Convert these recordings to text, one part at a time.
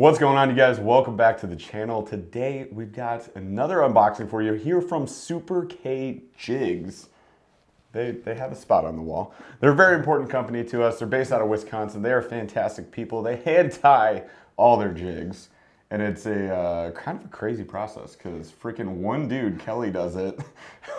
What's going on, you guys? Welcome back to the channel. Today we've got another unboxing for you here from Super K Jigs. They have a spot on the wall. They're a very important company to us. They're based out of Wisconsin. They are fantastic people. They hand tie all their jigs. And it's a kind of a crazy process because freaking one dude, Kelly, does it.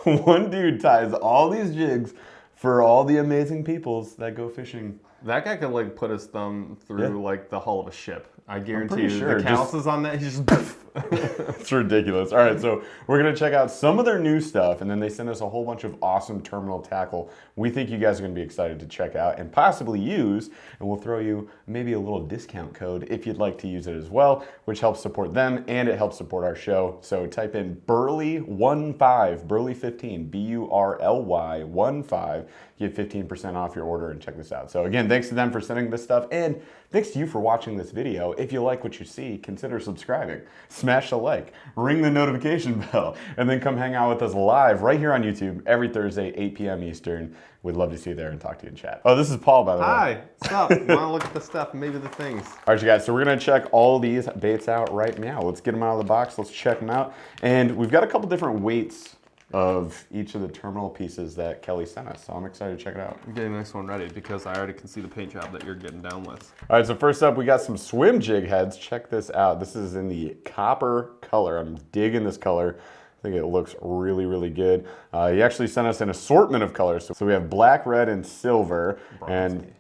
One dude ties all these jigs for all the amazing peoples that go fishing. That guy could like put his thumb through like the hull of a ship. I guarantee you sure. the calluses on that, he's just... It's ridiculous. All right, so we're going to check out some of their new stuff, and then they send us a whole bunch of awesome terminal tackle we think you guys are going to be excited to check out and possibly use, and we'll throw you maybe a little discount code if you'd like to use it as well, which helps support them, and it helps support our show. So type in Burly15, Burly15, B-U-R-L-Y 15, get 15% off your order, and check this out. So again, thanks to them for sending this stuff, and thanks to you for watching this video. If you like what you see, consider subscribing. Smash the like, ring the notification bell, and then come hang out with us live right here on YouTube every Thursday, 8 p.m. Eastern. We'd love to see you there and talk to you in chat. Oh, this is Paul, by the way. Hi, what's up? Want to look at the stuff, maybe the things. All right, you guys, so we're gonna check all these baits out right now. Let's get them out of the box, let's check them out. And we've got a couple different weights of each of the terminal pieces that Kelly sent us, so I'm excited to check it out. I'm getting the next one ready because I already can see the paint job that you're getting down with. All right, so first up, we got some swim jig heads. Check this out. This is in the copper color. I'm digging this color. I think it looks really, really good. He actually sent us an assortment of colors. So we have black, red, and silver. Bronzy. And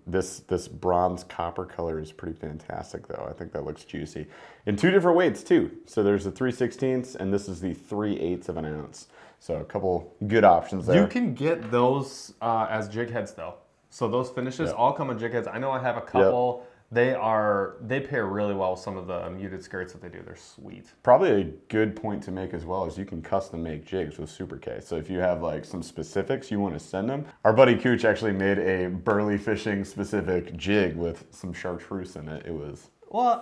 this bronze copper color is pretty fantastic though. I think that looks juicy. In two different weights too. So there's the 3/16 and this is the 3/8 of an ounce. So a couple good options there. You can get those as jig heads though. So those finishes all come in jig heads. I know I have a couple. Yep. They pair really well with some of the muted skirts that they do. They're sweet. Probably a good point to make as well is you can custom make jigs with Super K. So if you have like some specifics you want to send them. Our buddy Cooch actually made a BurlyFishing specific jig with some chartreuse in it. It was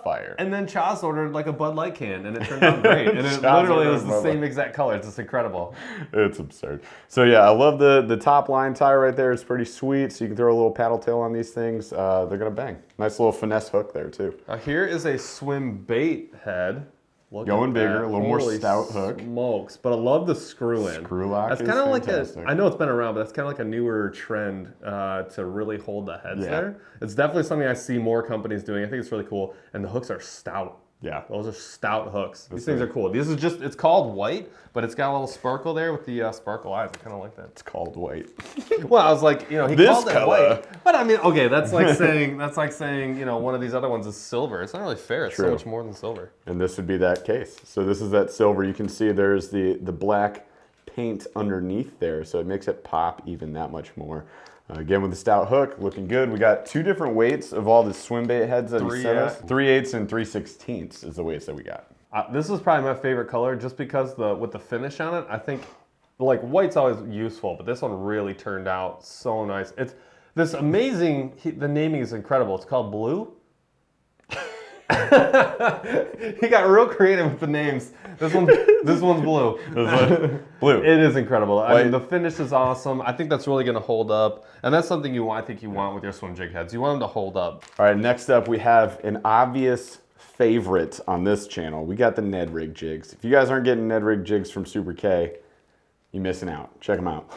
fire. And then Chaz ordered like a Bud Light can and it turned out great. And it literally was the same exact color. It's just incredible. It's absurd. So yeah, I love the top line tie right there. It's pretty sweet. So you can throw a little paddle tail on these things. They're gonna bang. Nice little finesse hook there too. Here is a Swimbait head. Going bigger, a little more stout hook. Smokes, but I love the screw in. Screw lock that's kind of like I know it's been around, but that's kind of like a newer trend to really hold the heads there. It's definitely something I see more companies doing. I think it's really cool, and the hooks are stout. Yeah, those are stout hooks. These things are cool. This is just, it's called white, but it's got a little sparkle there with the sparkle eyes. I kind of like that. It's called white. Well, I was like, you know, he called it white. But I mean, okay, that's like saying, you know, one of these other ones is silver. It's not really fair. It's so much more than silver. And this would be that case. So this is that silver. You can see there's the black paint underneath there, so it makes it pop even that much more. Again, with the stout hook, looking good. We got two different weights of all the Swimbait heads that he sent us. 3/8 and 3/16 is the weights that we got. This is probably my favorite color just because with the finish on it, I think like white's always useful, but this one really turned out so nice. It's this amazing, the naming is incredible. It's called Blue. He got real creative with the names. This one's Blue. Blue. It is incredible. I mean, the finish is awesome. I think that's really going to hold up, and that's something I think you want with your swim jig heads. You want them to hold up. All right, next up we have an obvious favorite on this channel. We got the Ned Rig jigs. If you guys aren't getting Ned Rig jigs from Super K, you're missing out. Check them out.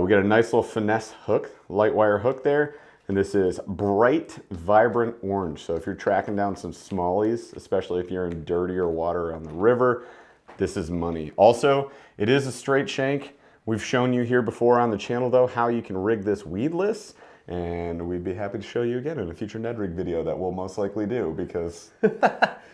We got a nice little finesse hook, light wire hook there. And this is bright, vibrant orange. So if you're tracking down some smallies, especially if you're in dirtier water on the river, this is money. Also, it is a straight shank. We've shown you here before on the channel though, how you can rig this weedless. And we'd be happy to show you again in a future Ned Rig video that we'll most likely do because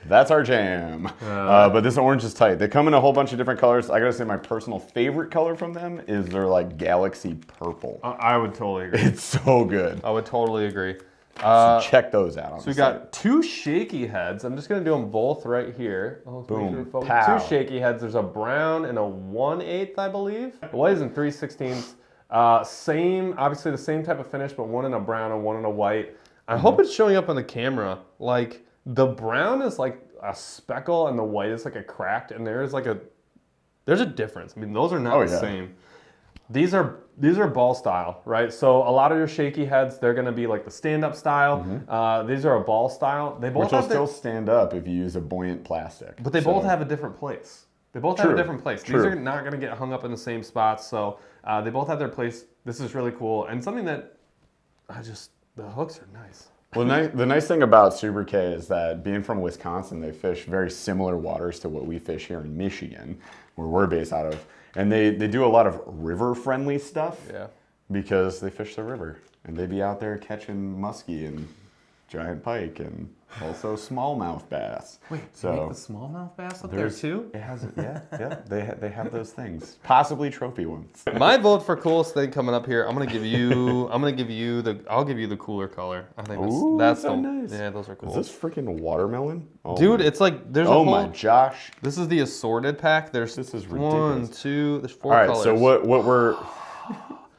that's our jam. But this orange is tight. They come in a whole bunch of different colors. I gotta say my personal favorite color from them is their like galaxy purple. I would totally agree. It's so good. I would totally agree. So check those out. So we got two Shaky heads. I'm just gonna do them both right here. Boom. Pow. Two Shaky heads. There's a brown and a 1/8, I believe. The white is in 3/16. Obviously the same type of finish, but one in a brown and one in a white. I hope it's showing up on the camera. Like the brown is like a speckle and the white is like a cracked, and there's a difference. I mean, those are not the same. These are ball style, right? So a lot of your shaky heads, they're going to be like the stand-up style. These are a ball style. They both Which will still stand up if you use a buoyant plastic. But they both have a different place. They both have a different place. True. These are not going to get hung up in the same spots. So they both have their place. This is really cool. And something that the hooks are nice. Well, the nice thing about Super K is that being from Wisconsin, they fish very similar waters to what we fish here in Michigan, where we're based out of. And they do a lot of river-friendly stuff because they fish the river. And they be out there catching muskie and giant pike and also smallmouth bass. Wait, so the smallmouth bass up there too? It has, yeah. They have those things, possibly trophy ones. My vote for coolest thing coming up here, I'll give you the cooler color. I think that's so nice. Yeah, those are cool. Is this freaking watermelon? Oh, dude, it's like there's oh my gosh. This is the assorted pack. This is ridiculous. 1, 2, there's 4 colors. All right, so what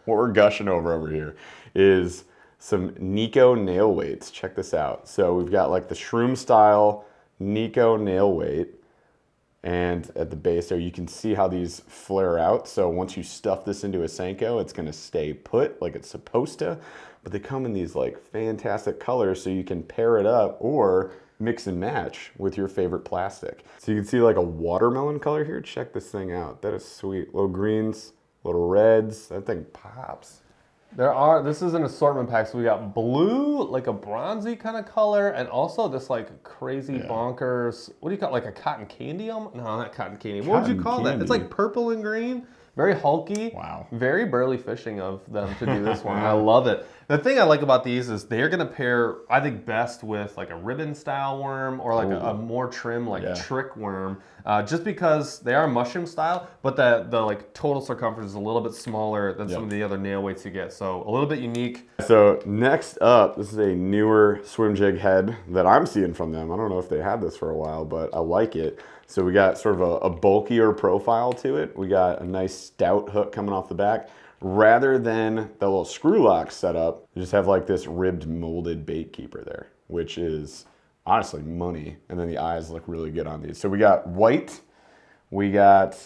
we're gushing over here is some Nico nail weights. Check this out. So we've got like the shroom style Nico nail weight, and at the base there you can see how these flare out. So once you stuff this into a Senko, it's going to stay put like it's supposed to. But they come in these like fantastic colors, so you can pair it up or mix and match with your favorite plastic. So you can see like a watermelon color here. Check this thing out. That is sweet. Little greens, little reds. That thing pops. This is an assortment pack, so we got blue, like a bronzy kind of color, and also this like crazy bonkers, what do you call it, like a cotton candy? No, not cotton candy. What would you call that? It's like purple and green. Very hulky. Wow. Very BurlyFishing of them to do this one. I love it. The thing I like about these is they're going to pair, I think, best with like a ribbon style worm or like a more trim like trick worm, just because they are mushroom style, but the like total circumference is a little bit smaller than some of the other nail weights you get. So a little bit unique. So next up, this is a newer swim jig head that I'm seeing from them. I don't know if they had this for a while, but I like it. So we got sort of a bulkier profile to it. We got a nice stout hook coming off the back. Rather than the little screw lock setup, you just have like this ribbed molded bait keeper there, which is honestly money. And then the eyes look really good on these. So we got white, we got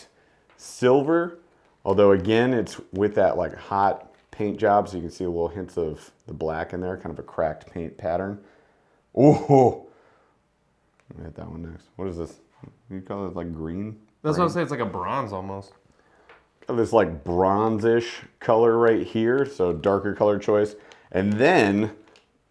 silver, although again, it's with that like hot paint job. So you can see a little hints of the black in there, kind of a cracked paint pattern. Oh, let me hit that one next. What is this? You call it like green? That's what I'm saying. It's like a bronze almost. Got this like bronzish color right here, so darker color choice. And then,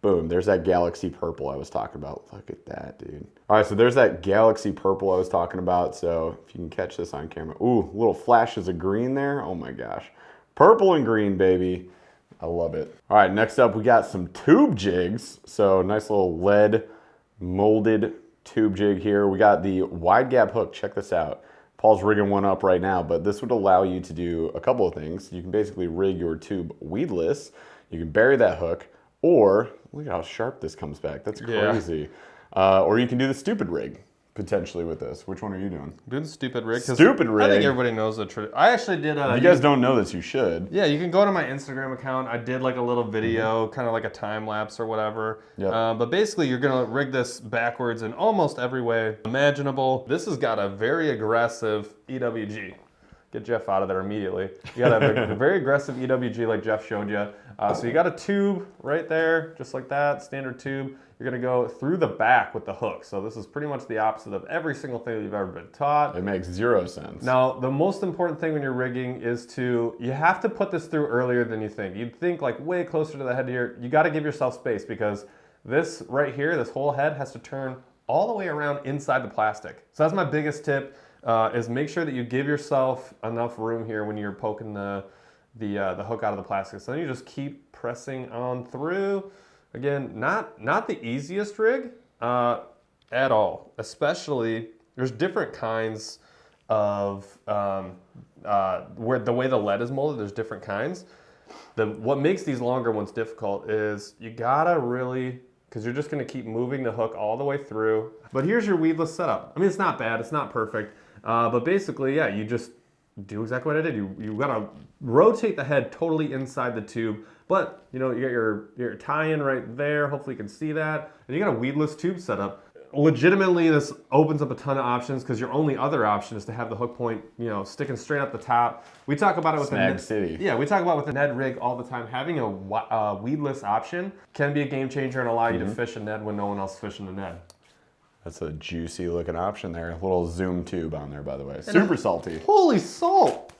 boom, there's that galaxy purple I was talking about. Look at that, dude. All right, so there's that galaxy purple I was talking about. So if you can catch this on camera. Ooh, little flashes of green there. Oh my gosh. Purple and green, baby. I love it. All right, next up we got some tube jigs. So nice little lead molded tube jig here. We got the wide gap hook. Check this out. Paul's rigging one up right now, but this would allow you to do a couple of things. You can basically rig your tube weedless. You can bury that hook, or look at how sharp this comes back. That's crazy. Or you can do the stupid rig potentially with this. Which one are you doing? Doing the stupid rig. Stupid rig. I think everybody knows the trick. I actually did. If you guys don't know this, you should. Yeah, you can go to my Instagram account. I did like a little video, kind of like a time lapse or whatever. Yep. But basically, you're gonna rig this backwards in almost every way imaginable. This has got a very aggressive EWG. Get Jeff out of there immediately. You got a very aggressive EWG like Jeff showed you. So you got a tube right there, just like that, standard tube. You're gonna go through the back with the hook. So this is pretty much the opposite of every single thing that you've ever been taught. It makes zero sense. Now, the most important thing when you're rigging is you have to put this through earlier than you think. You'd think like way closer to the head here. You gotta give yourself space because this right here, this whole head has to turn all the way around inside the plastic. So that's my biggest tip, is make sure that you give yourself enough room here when you're poking the hook out of the plastic. So then you just keep pressing on through. Again, not the easiest rig at all. Especially, there's different kinds of where the way the lead is molded. There's different kinds. What makes these longer ones difficult is you gotta really, because you're just gonna keep moving the hook all the way through. But here's your weedless setup. I mean, it's not bad. It's not perfect. But basically, yeah, you just do exactly what I did. You gotta rotate the head totally inside the tube. But, you know, you got your tie-in right there. Hopefully you can see that. And you got a weedless tube setup. legitimately, this opens up a ton of options because your only other option is to have the hook point, you know, sticking straight up the top. We talk about it with Snag the City. Yeah, we talk about it with the Ned rig all the time. Having a weedless option can be a game changer and allow you to fish a Ned when no one else is fishing the Ned. That's a juicy looking option there. A little zoom tube on there, by the way. Super salty. Holy salt!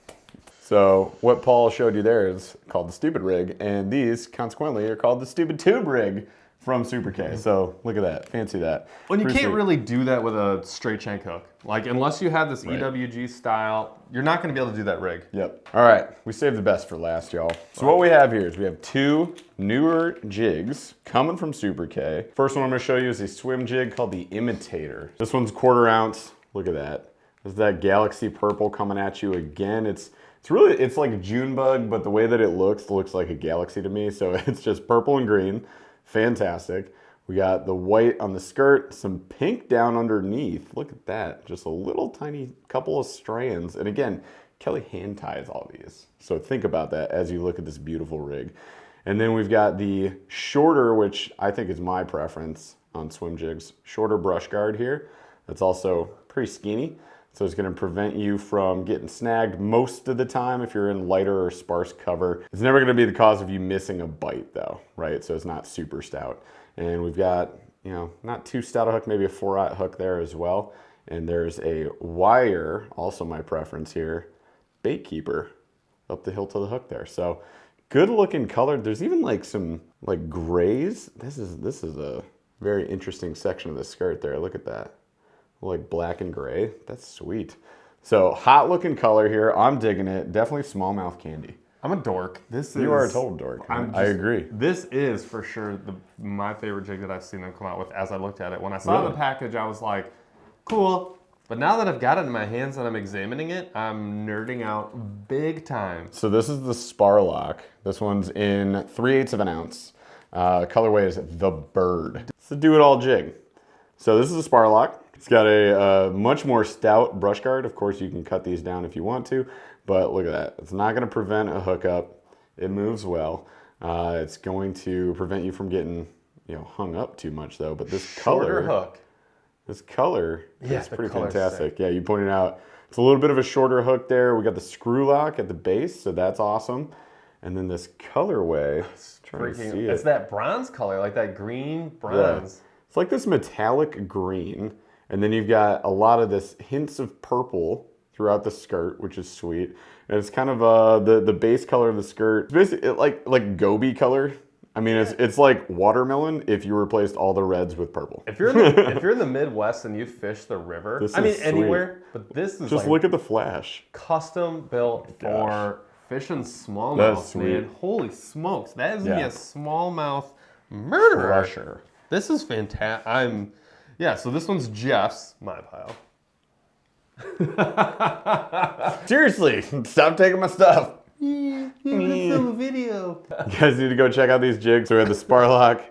So what Paul showed you there is called the stupid rig, and these consequently are called the stupid tube rig from Super K. So look at that, fancy that. Well, you Pretty can't sweet. really do that with a straight shank hook. Like, unless you have this EWG style, you're not going to be able to do that rig. Yep. All right, we saved the best for last, y'all. So what we have here is we have 2 newer jigs coming from Super K. First one I'm gonna show you is a swim jig called the Imitator. This one's 1/4 ounce. Look at that. There's that galaxy purple coming at you again. It's like a June bug, but the way that it looks like a galaxy to me. So it's just purple and green. Fantastic. We got the white on the skirt, some pink down underneath. Look at that. Just a little tiny couple of strands. And again, Kelly hand ties all these. So think about that as you look at this beautiful rig. And then we've got the shorter, which I think is my preference on swim jigs, shorter brush guard here. That's also pretty skinny. So it's gonna prevent you from getting snagged most of the time if you're in lighter or sparse cover. It's never gonna be the cause of you missing a bite though, right? So it's not super stout. And we've got, you know, not too stout a hook, maybe a 4/0 hook there as well. And there's a wire, also my preference here, bait keeper up the hilt of the hook there. So good looking color. There's even like some like grays. This is a very interesting section of the skirt there. Look at that. Like black and gray. That's sweet. So hot looking color here. I'm digging it. Definitely smallmouth candy. I'm a dork. You are a total dork. I agree. This is for sure my favorite jig that I've seen them come out with as I looked at it. When I saw the package, I was like, cool. But now that I've got it in my hands and I'm examining it, I'm nerding out big time. So this is the Sparlock. This one's in 3/8 of an ounce. Colorway is the Bird. It's a do-it-all jig. So this is a Sparlock. It's got a much more stout brush guard. Of course, you can cut these down if you want to, but look at that. It's not gonna prevent a hookup. It moves well. It's going to prevent you from getting, you know, hung up too much though, but this Shorter hook. This color Yeah, is the pretty color's fantastic. Yeah, you pointed out it's a little bit of a shorter hook there. We got the screw lock at the base, so that's awesome. And then this colorway, trying to see It's it. that bronze color, like that green bronze. It's like this metallic green, and then you've got a lot of this hints of purple throughout the skirt, which is sweet. And it's kind of the base color of the skirt. It's basically like goby color. I mean, it's like watermelon if you replaced all the reds with purple. If you're in the Midwest and you fish the river, This I mean is anywhere, but this is Just like look at the flash. custom built for fishing That's smallmouth, sweet. man. Holy smokes, that is gonna be Yeah. a smallmouth murderer. Crusher. This is fantastic. Yeah, so this one's Jeff's, my pile. Seriously, stop taking my stuff. Film a video. You guys need to go check out these jigs. So we had the Sparlock,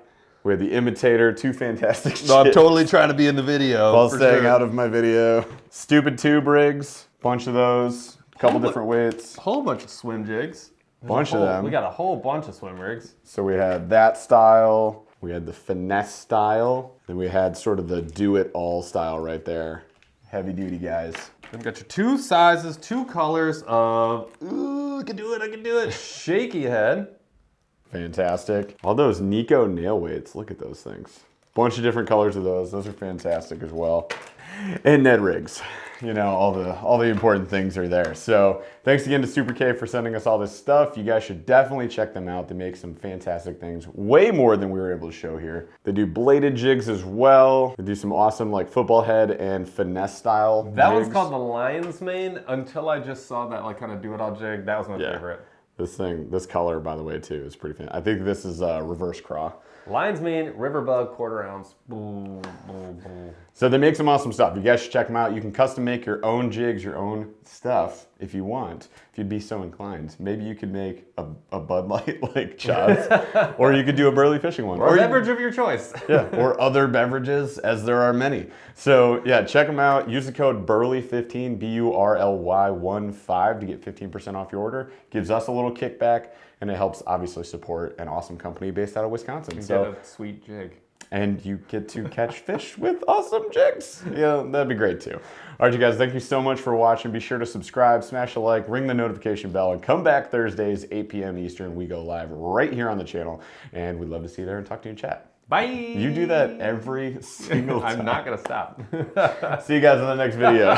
we had the Imitator, 2 fantastic jigs. No, I'm totally trying to be in the video. While for staying sure. out of my video. Stupid tube rigs, bunch of those, couple different weights. Whole bunch of swim jigs. Bunch of them. We got a whole bunch of swim rigs. So we had that style, we had the finesse style, then we had sort of the do-it-all style right there. Heavy duty guys. Then we got your 2 sizes, 2 colors of, ooh, I can do it, shaky head. Fantastic. All those Nico nail weights, look at those things. Bunch of different colors of those. Those are fantastic as well. And Ned rigs. You know, all the important things are there. So thanks again to Super K for sending us all this stuff. You guys should definitely check them out. They make some fantastic things, way more than we were able to show here. They do bladed jigs as well. They do some awesome like football head and finesse style That jigs. one's called the Lion's Mane. Until I just saw that like kind of do-it-all jig, that was my favorite. This color, by the way, too, is pretty fan. I think this is reverse craw. Lion's Mane, Riverbug, 1/4 ounce. Boom, boom, boom. So they make some awesome stuff. You guys should check them out. You can custom make your own jigs, your own stuff if you want, if you'd be so inclined. Maybe you could make a Bud Light like Chad's, or you could do a BurlyFishing one. Or a beverage of your choice. Yeah, or other beverages, as there are many. So yeah, check them out. Use the code BURLY15, BURLY15 to get 15% off your order. Gives us a little kickback, and it helps obviously support an awesome company based out of Wisconsin. Get So a sweet jig. and you get to catch fish with awesome jigs. Yeah, that'd be great too. All right, you guys, thank you so much for watching. Be sure to subscribe, smash a like, ring the notification bell, and come back Thursdays, 8 p.m. Eastern. We go live right here on the channel, and we'd love to see you there and talk to you in chat. Bye. You do that every single time. I'm not going to stop. See you guys in the next video.